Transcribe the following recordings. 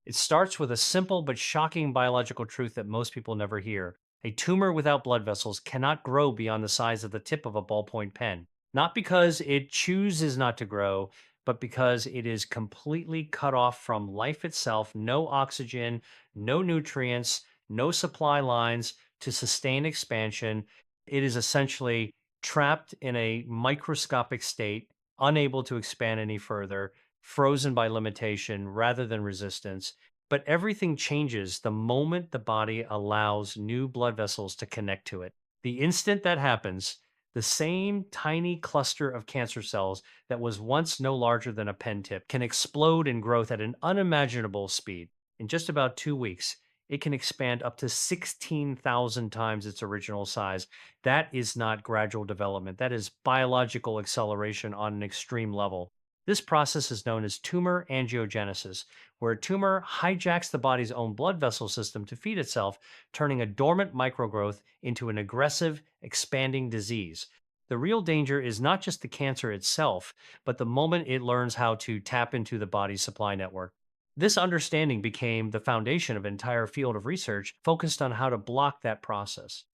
It starts with a simple but shocking biological truth that most people never hear. A tumor without blood vessels cannot grow beyond the size of the tip of a ballpoint pen. Not because it chooses not to grow, but because it is completely cut off from life itself. No oxygen, no nutrients, no supply lines to sustain expansion. It is essentially trapped in a microscopic state, unable to expand any further, frozen by limitation rather than resistance. But everything changes the moment the body allows new blood vessels to connect to it. The instant that happens, the same tiny cluster of cancer cells that was once no larger than a pen tip can explode in growth at an unimaginable speed. In just about 2 weeks, it can expand up to 16,000 times its original size. That is not gradual development. That is biological acceleration on an extreme level. This process is known as tumor angiogenesis, where a tumor hijacks the body's own blood vessel system to feed itself, turning a dormant microgrowth into an aggressive, expanding disease. The real danger is not just the cancer itself, but the moment it learns how to tap into the body's supply network. This understanding became the foundation of an entire field of research focused on how to block that process.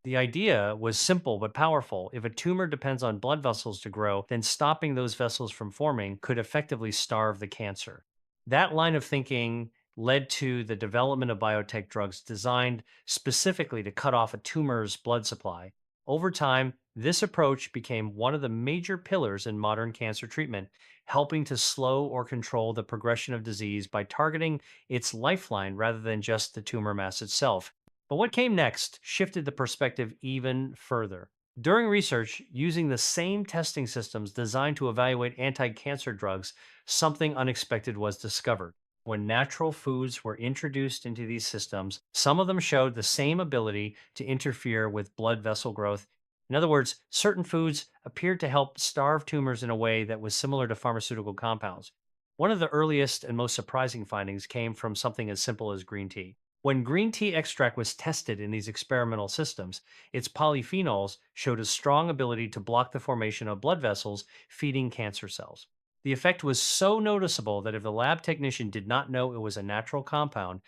The idea was simple but powerful. If a tumor depends on blood vessels to grow, then stopping those vessels from forming could effectively starve the cancer. That line of thinking led to the development of biotech drugs designed specifically to cut off a tumor's blood supply. Over time, this approach became one of the major pillars in modern cancer treatment, helping to slow or control the progression of disease by targeting its lifeline rather than just the tumor mass itself. But what came next shifted the perspective even further. During research using the same testing systems designed to evaluate anti cancer drugs, something unexpected was discovered. When natural foods were introduced into these systems, some of them showed the same ability to interfere with blood vessel growth. In other words, certain foods appeared to help starve tumors in a way that was similar to pharmaceutical compounds. One of the earliest and most surprising findings came from something as simple as green tea. When green tea extract was tested in these experimental systems, its polyphenols showed a strong ability to block the formation of blood vessels feeding cancer cells. The effect was so noticeable that if the lab technician did not know it was a natural compound,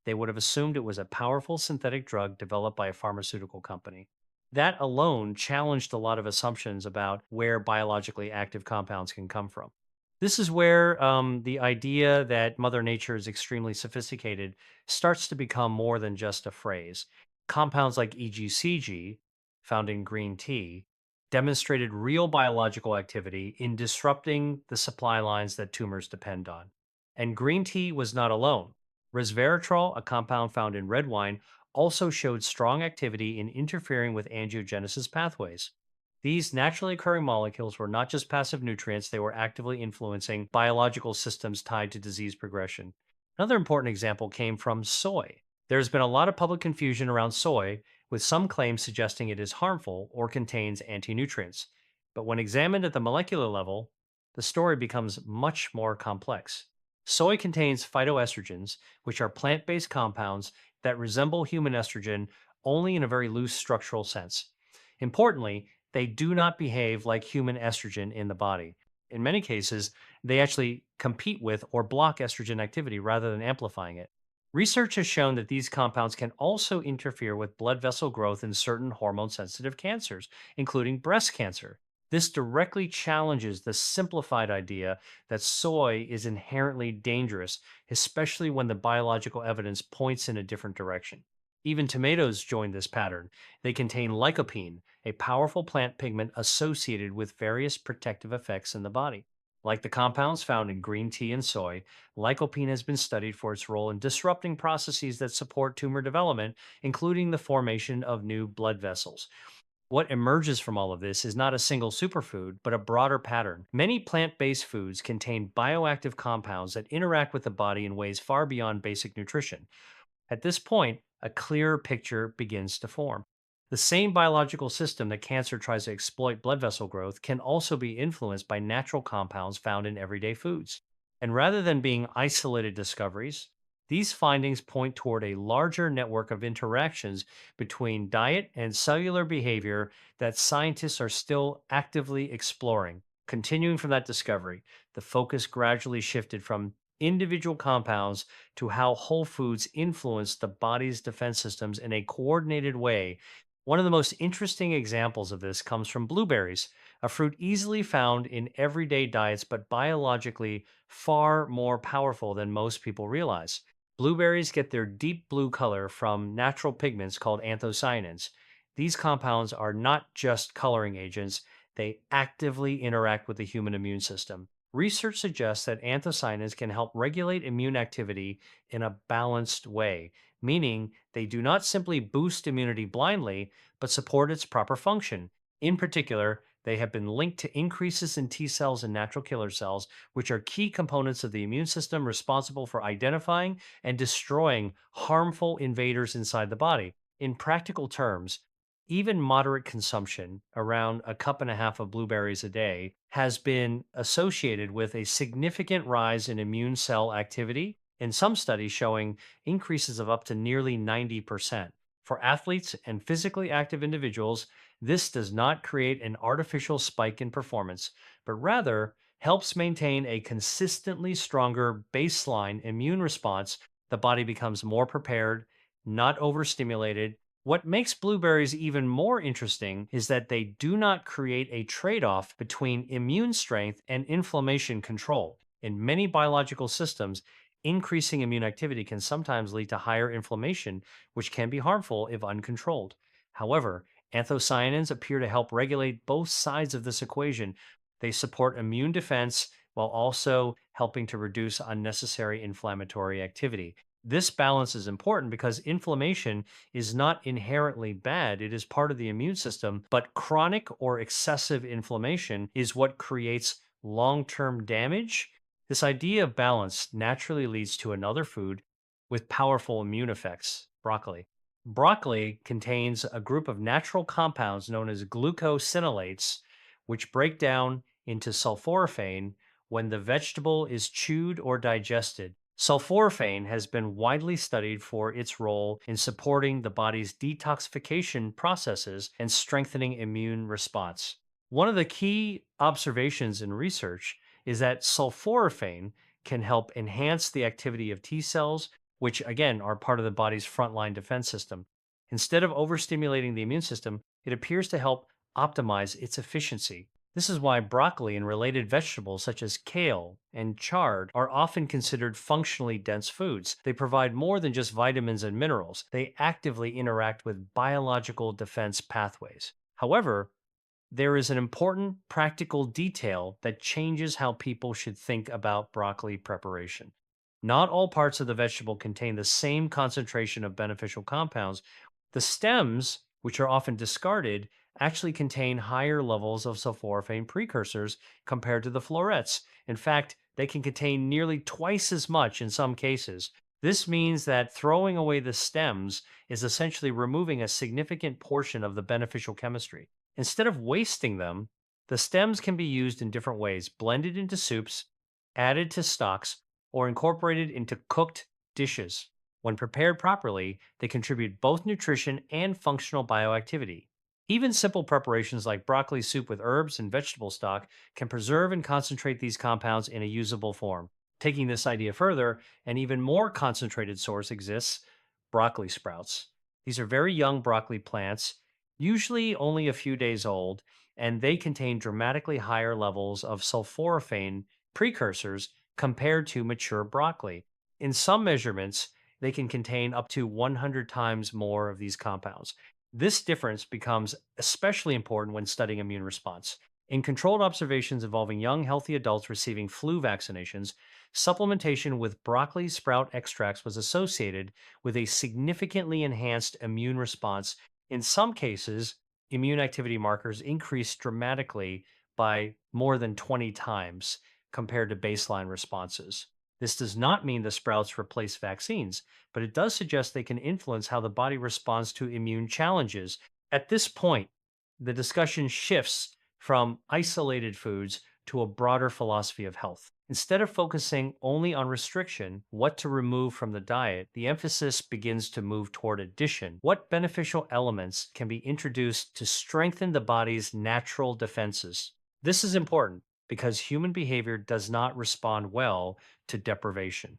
they would have assumed it was a powerful synthetic drug developed by a pharmaceutical company. That alone challenged a lot of assumptions about where biologically active compounds can come from. This is where the idea that Mother Nature is extremely sophisticated starts to become more than just a phrase. Compounds like EGCG, found in green tea, demonstrated real biological activity in disrupting the supply lines that tumors depend on. And green tea was not alone. Resveratrol, a compound found in red wine, also showed strong activity in interfering with angiogenesis pathways. These naturally occurring molecules were not just passive nutrients, they were actively influencing biological systems tied to disease progression. Another important example came from soy. There's been a lot of public confusion around soy, with some claims suggesting it is harmful or contains anti nutrients. But when examined at the molecular level, the story becomes much more complex. Soy contains phytoestrogens, which are plant based compounds that resemble human estrogen only in a very loose structural sense. Importantly, they do not behave like human estrogen in the body. In many cases, they actually compete with or block estrogen activity rather than amplifying it. Research has shown that these compounds can also interfere with blood vessel growth in certain hormone sensitive cancers, including breast cancer. This directly challenges the simplified idea that soy is inherently dangerous, especially when the biological evidence points in a different direction. Even tomatoes join this pattern. They contain lycopene, a powerful plant pigment associated with various protective effects in the body. Like the compounds found in green tea and soy, lycopene has been studied for its role in disrupting processes that support tumor development, including the formation of new blood vessels. What emerges from all of this is not a single superfood, but a broader pattern. Many plant based foods contain bioactive compounds that interact with the body in ways far beyond basic nutrition. At this point, a clearer picture begins to form. The same biological system that cancer tries to exploit blood vessel growth can also be influenced by natural compounds found in everyday foods. And rather than being isolated discoveries, these findings point toward a larger network of interactions between diet and cellular behavior that scientists are still actively exploring. Continuing from that discovery, the focus gradually shifted from individual compounds to how whole foods influence the body's defense systems in a coordinated way. One of the most interesting examples of this comes from blueberries, a fruit easily found in everyday diets but biologically far more powerful than most people realize. Blueberries get their deep blue color from natural pigments called anthocyanins. These compounds are not just coloring agents, they actively interact with the human immune system. Research suggests that anthocyanins can help regulate immune activity in a balanced way, meaning they do not simply boost immunity blindly, but support its proper function. In particular, they have been linked to increases in T cells and natural killer cells, which are key components of the immune system responsible for identifying and destroying harmful invaders inside the body. In practical terms, even moderate consumption, around a cup and a half of blueberries a day, has been associated with a significant rise in immune cell activity, in some studies showing increases of up to nearly 90%. For athletes and physically active individuals, this does not create an artificial spike in performance, but rather helps maintain a consistently stronger baseline immune response. The body becomes more prepared, not overstimulated. What makes blueberries even more interesting is that they do not create a trade off between immune strength and inflammation control. In many biological systems, increasing immune activity can sometimes lead to higher inflammation, which can be harmful if uncontrolled. However, anthocyanins appear to help regulate both sides of this equation. They support immune defense while also helping to reduce unnecessary inflammatory activity. This balance is important because inflammation is not inherently bad. It is part of the immune system, but chronic or excessive inflammation is what creates long term damage. This idea of balance naturally leads to another food with powerful immune effects: broccoli. Broccoli contains a group of natural compounds known as glucosinolates, which break down into sulforaphane when the vegetable is chewed or digested. Sulforaphane has been widely studied for its role in supporting the body's detoxification processes and strengthening immune response. One of the key observations in research is that sulforaphane can help enhance the activity of T cells, which again are part of the body's frontline defense system. Instead of overstimulating the immune system, it appears to help optimize its efficiency. This is why broccoli and related vegetables such as kale and chard are often considered functionally dense foods. They provide more than just vitamins and minerals, they actively interact with biological defense pathways. However, there is an important practical detail that changes how people should think about broccoli preparation. Not all parts of the vegetable contain the same concentration of beneficial compounds. The stems, which are often discarded, actually contain higher levels of sulforaphane precursors compared to the florets. In fact, they can contain nearly twice as much in some cases. This means that throwing away the stems is essentially removing a significant portion of the beneficial chemistry. Instead of wasting them, the stems can be used in different ways: blended into soups, added to stocks, or incorporated into cooked dishes. When prepared properly, they contribute both nutrition and functional bioactivity. Even simple preparations like broccoli soup with herbs and vegetable stock can preserve and concentrate these compounds in a usable form. Taking this idea further, an even more concentrated source exists: broccoli sprouts. These are very young broccoli plants, usually only a few days old, and they contain dramatically higher levels of sulforaphane precursors compared to mature broccoli. In some measurements, they can contain up to 100 times more of these compounds. This difference becomes especially important when studying immune response. In controlled observations involving young, healthy adults receiving flu vaccinations, supplementation with broccoli sprout extracts was associated with a significantly enhanced immune response. In some cases, immune activity markers increased dramatically by more than 20 times compared to baseline responses. This does not mean the sprouts replace vaccines, but it does suggest they can influence how the body responds to immune challenges. At this point, the discussion shifts from isolated foods to a broader philosophy of health. Instead of focusing only on restriction, what to remove from the diet, the emphasis begins to move toward addition. What beneficial elements can be introduced to strengthen the body's natural defenses? This is important because human behavior does not respond well to deprivation.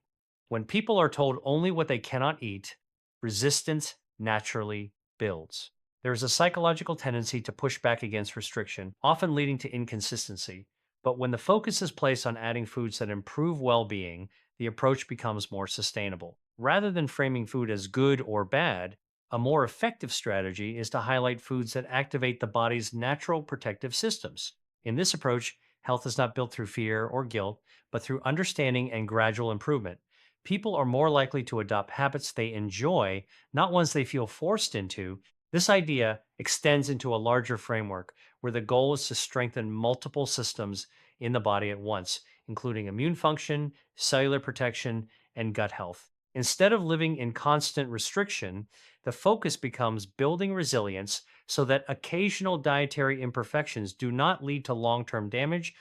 When people are told only what they cannot eat, resistance naturally builds. There is a psychological tendency to push back against restriction, often leading to inconsistency. But when the focus is placed on adding foods that improve well being, the approach becomes more sustainable. Rather than framing food as good or bad, a more effective strategy is to highlight foods that activate the body's natural protective systems. In this approach, health is not built through fear or guilt, but through understanding and gradual improvement. People are more likely to adopt habits they enjoy, not ones they feel forced into. This idea extends into a larger framework where the goal is to strengthen multiple systems in the body at once, including immune function, cellular protection, and gut health. Instead of living in constant restriction, the focus becomes building resilience so that occasional dietary imperfections do not lead to long term damage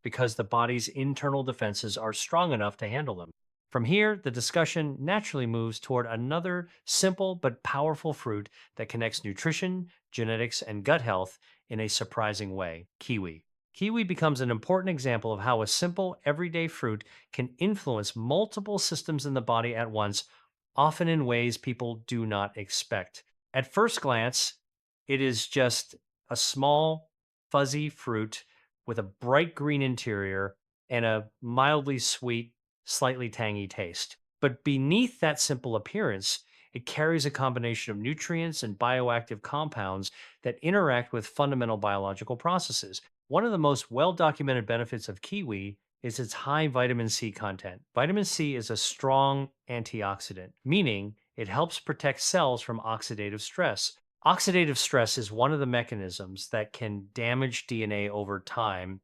because the body's internal defenses are strong enough to handle them. From here, the discussion naturally moves toward another simple but powerful fruit that connects nutrition, genetics, and gut health in a surprising way: kiwi. Kiwi becomes an important example of how a simple, everyday fruit can influence multiple systems in the body at once, often in ways people do not expect. At first glance, it is just a small, fuzzy fruit with a bright green interior and a mildly sweet, slightly tangy taste. But beneath that simple appearance, it carries a combination of nutrients and bioactive compounds that interact with fundamental biological processes. One of the most well documented benefits of kiwi is its high vitamin C content. Vitamin C is a strong antioxidant, meaning it helps protect cells from oxidative stress. Oxidative stress is one of the mechanisms that can damage DNA over time,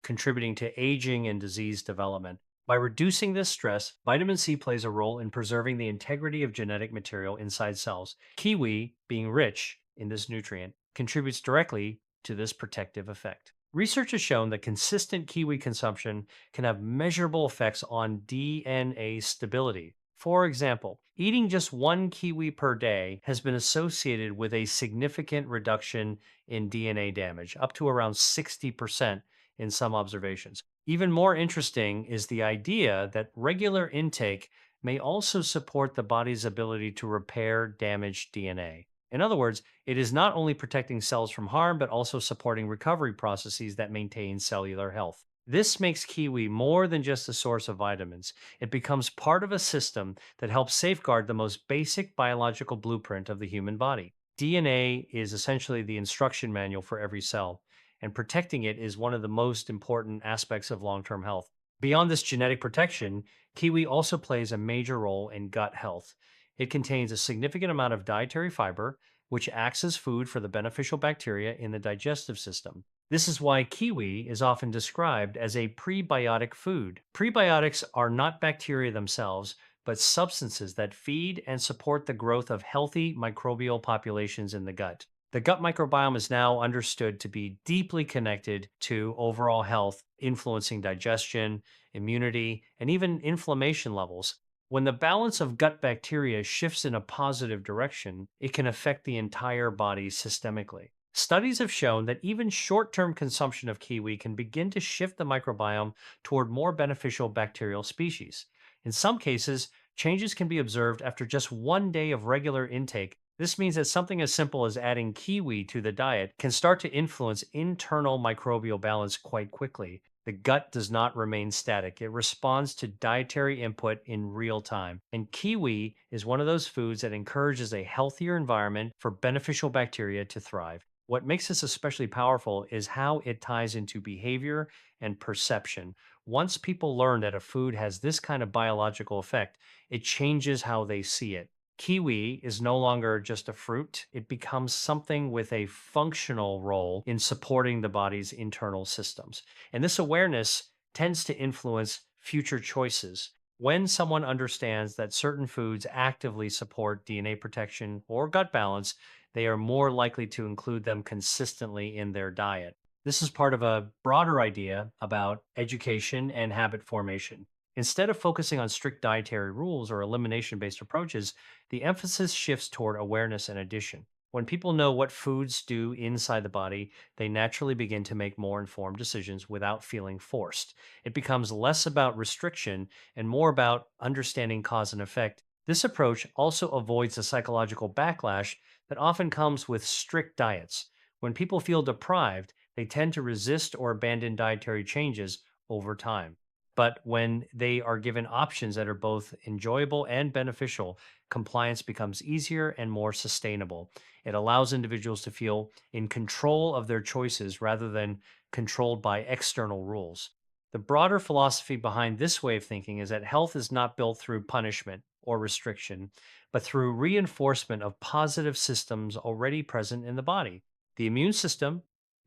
contributing to aging and disease development. By reducing this stress, vitamin C plays a role in preserving the integrity of genetic material inside cells. Kiwi, being rich in this nutrient, contributes directly to this protective effect. Research has shown that consistent kiwi consumption can have measurable effects on DNA stability. For example, eating just one kiwi per day has been associated with a significant reduction in DNA damage, up to around 60% in some observations. Even more interesting is the idea that regular intake may also support the body's ability to repair damaged DNA. In other words, it is not only protecting cells from harm, but also supporting recovery processes that maintain cellular health. This makes kiwi more than just a source of vitamins. It becomes part of a system that helps safeguard the most basic biological blueprint of the human body. DNA is essentially the instruction manual for every cell, and protecting it is one of the most important aspects of long term health. Beyond this genetic protection, kiwi also plays a major role in gut health. It contains a significant amount of dietary fiber, which acts as food for the beneficial bacteria in the digestive system. This is why kiwi is often described as a prebiotic food. Prebiotics are not bacteria themselves, but substances that feed and support the growth of healthy microbial populations in the gut. The gut microbiome is now understood to be deeply connected to overall health, influencing digestion, immunity, and even inflammation levels. When the balance of gut bacteria shifts in a positive direction, it can affect the entire body systemically. Studies have shown that even short term consumption of kiwi can begin to shift the microbiome toward more beneficial bacterial species. In some cases, changes can be observed after just one day of regular intake. This means that something as simple as adding kiwi to the diet can start to influence internal microbial balance quite quickly. The gut does not remain static. It responds to dietary input in real time. And kiwi is one of those foods that encourages a healthier environment for beneficial bacteria to thrive. What makes this especially powerful is how it ties into behavior and perception. Once people learn that a food has this kind of biological effect, it changes how they see it. Kiwi is no longer just a fruit, it becomes something with a functional role in supporting the body's internal systems. And this awareness tends to influence future choices. When someone understands that certain foods actively support DNA protection or gut balance, they are more likely to include them consistently in their diet. This is part of a broader idea about education and habit formation. Instead of focusing on strict dietary rules or elimination based approaches, the emphasis shifts toward awareness and addition. When people know what foods do inside the body, they naturally begin to make more informed decisions without feeling forced. It becomes less about restriction and more about understanding cause and effect. This approach also avoids the psychological backlash that often comes with strict diets. When people feel deprived, they tend to resist or abandon dietary changes over time. But when they are given options that are both enjoyable and beneficial, compliance becomes easier and more sustainable. It allows individuals to feel in control of their choices rather than controlled by external rules. The broader philosophy behind this way of thinking is that health is not built through punishment or restriction, but through reinforcement of positive systems already present in the body. The immune system,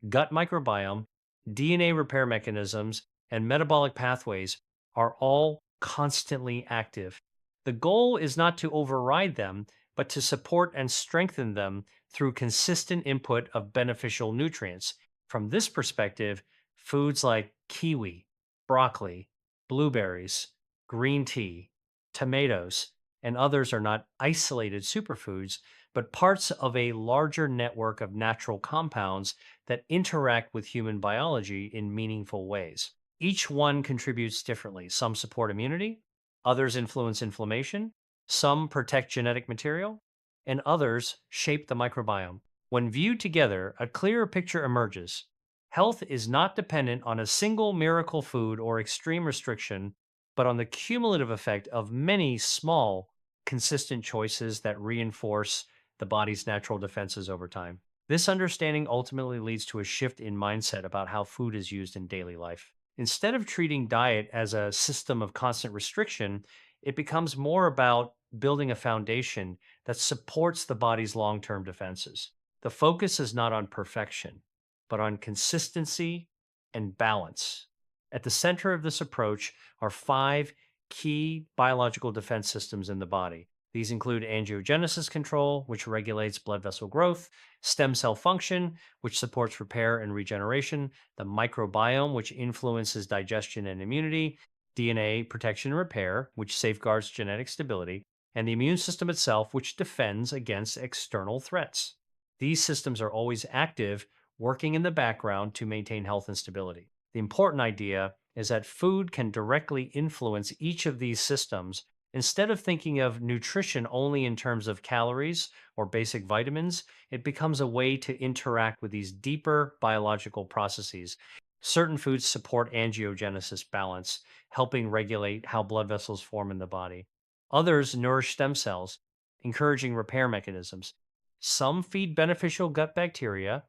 gut microbiome, DNA repair mechanisms, and metabolic pathways are all constantly active. The goal is not to override them, but to support and strengthen them through consistent input of beneficial nutrients. From this perspective, foods like kiwi, broccoli, blueberries, green tea, tomatoes, and others are not isolated superfoods, but parts of a larger network of natural compounds that interact with human biology in meaningful ways. Each one contributes differently. Some support immunity, others influence inflammation, some protect genetic material, and others shape the microbiome. When viewed together, a clearer picture emerges. Health is not dependent on a single miracle food or extreme restriction, but on the cumulative effect of many small, consistent choices that reinforce the body's natural defenses over time. This understanding ultimately leads to a shift in mindset about how food is used in daily life. Instead of treating diet as a system of constant restriction, it becomes more about building a foundation that supports the body's long term defenses. The focus is not on perfection, but on consistency and balance. At the center of this approach are five key biological defense systems in the body. These include angiogenesis control, which regulates blood vessel growth, stem cell function, which supports repair and regeneration, the microbiome, which influences digestion and immunity, DNA protection and repair, which safeguards genetic stability, and the immune system itself, which defends against external threats. These systems are always active, working in the background to maintain health and stability. The important idea is that food can directly influence each of these systems. Instead of thinking of nutrition only in terms of calories or basic vitamins, it becomes a way to interact with these deeper biological processes. Certain foods support angiogenesis balance, helping regulate how blood vessels form in the body. Others nourish stem cells, encouraging repair mechanisms. Some feed beneficial gut bacteria,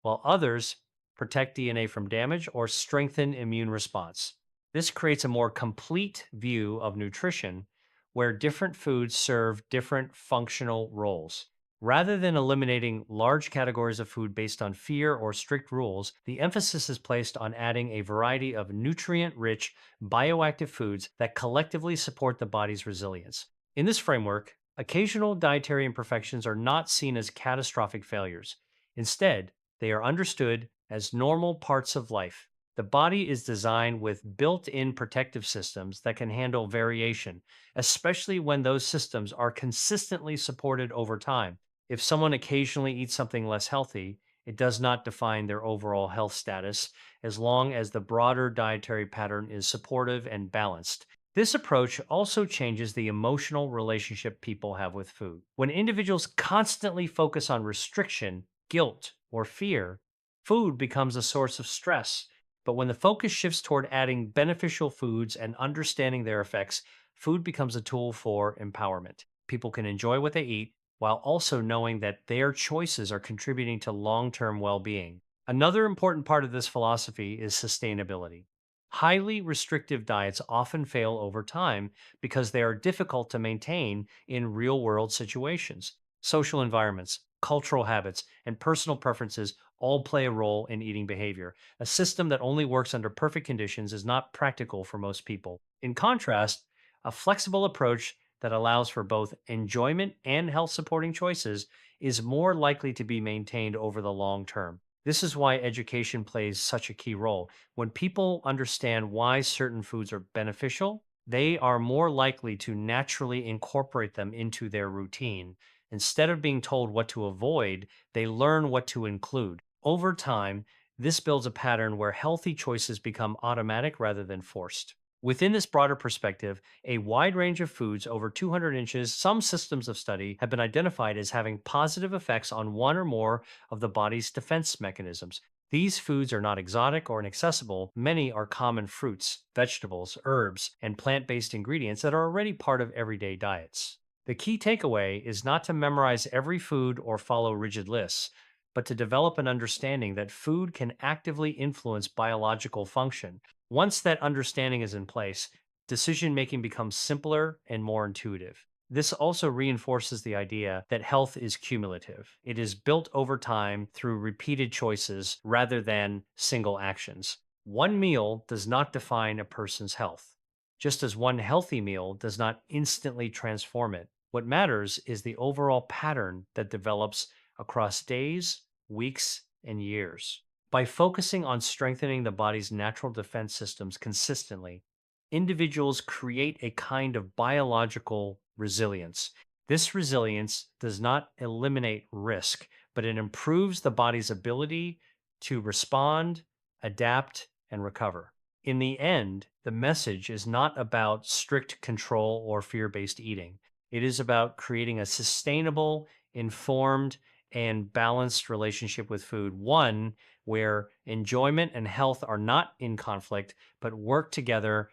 while others protect DNA from damage or strengthen immune response. This creates a more complete view of nutrition where different foods serve different functional roles. Rather than eliminating large categories of food based on fear or strict rules, the emphasis is placed on adding a variety of nutrient rich, bioactive foods that collectively support the body's resilience. In this framework, occasional dietary imperfections are not seen as catastrophic failures. Instead, they are understood as normal parts of life. The body is designed with built in protective systems that can handle variation, especially when those systems are consistently supported over time. If someone occasionally eats something less healthy, it does not define their overall health status as long as the broader dietary pattern is supportive and balanced. This approach also changes the emotional relationship people have with food. When individuals constantly focus on restriction, guilt, or fear, food becomes a source of stress. But when the focus shifts toward adding beneficial foods and understanding their effects, food becomes a tool for empowerment. People can enjoy what they eat while also knowing that their choices are contributing to long term well being. Another important part of this philosophy is sustainability. Highly restrictive diets often fail over time because they are difficult to maintain in real world situations. Social environments, cultural habits, and personal preferences all play a role in eating behavior. A system that only works under perfect conditions is not practical for most people. In contrast, a flexible approach that allows for both enjoyment and health supporting choices is more likely to be maintained over the long term. This is why education plays such a key role. When people understand why certain foods are beneficial, they are more likely to naturally incorporate them into their routine, Instead of being told what to avoid, they learn what to include. Over time, this builds a pattern where healthy choices become automatic rather than forced. Within this broader perspective, a wide range of foods over 200 inches, some systems of study have been identified as having positive effects on one or more of the body's defense mechanisms. These foods are not exotic or inaccessible. Many are common fruits, vegetables, herbs, and plant based ingredients that are already part of everyday diets. The key takeaway is not to memorize every food or follow rigid lists, but to develop an understanding that food can actively influence biological function. Once that understanding is in place, decision making becomes simpler and more intuitive. This also reinforces the idea that health is cumulative. It is built over time through repeated choices rather than single actions. One meal does not define a person's health, just as one healthy meal does not instantly transform it. What matters is the overall pattern that develops across days, weeks, and years. By focusing on strengthening the body's natural defense systems consistently, individuals create a kind of biological resilience. This resilience does not eliminate risk, but it improves the body's ability to respond, adapt, and recover. In the end, the message is not about strict control or fear based eating. It is about creating a sustainable, informed, and balanced relationship with food, one where enjoyment and health are not in conflict, but work together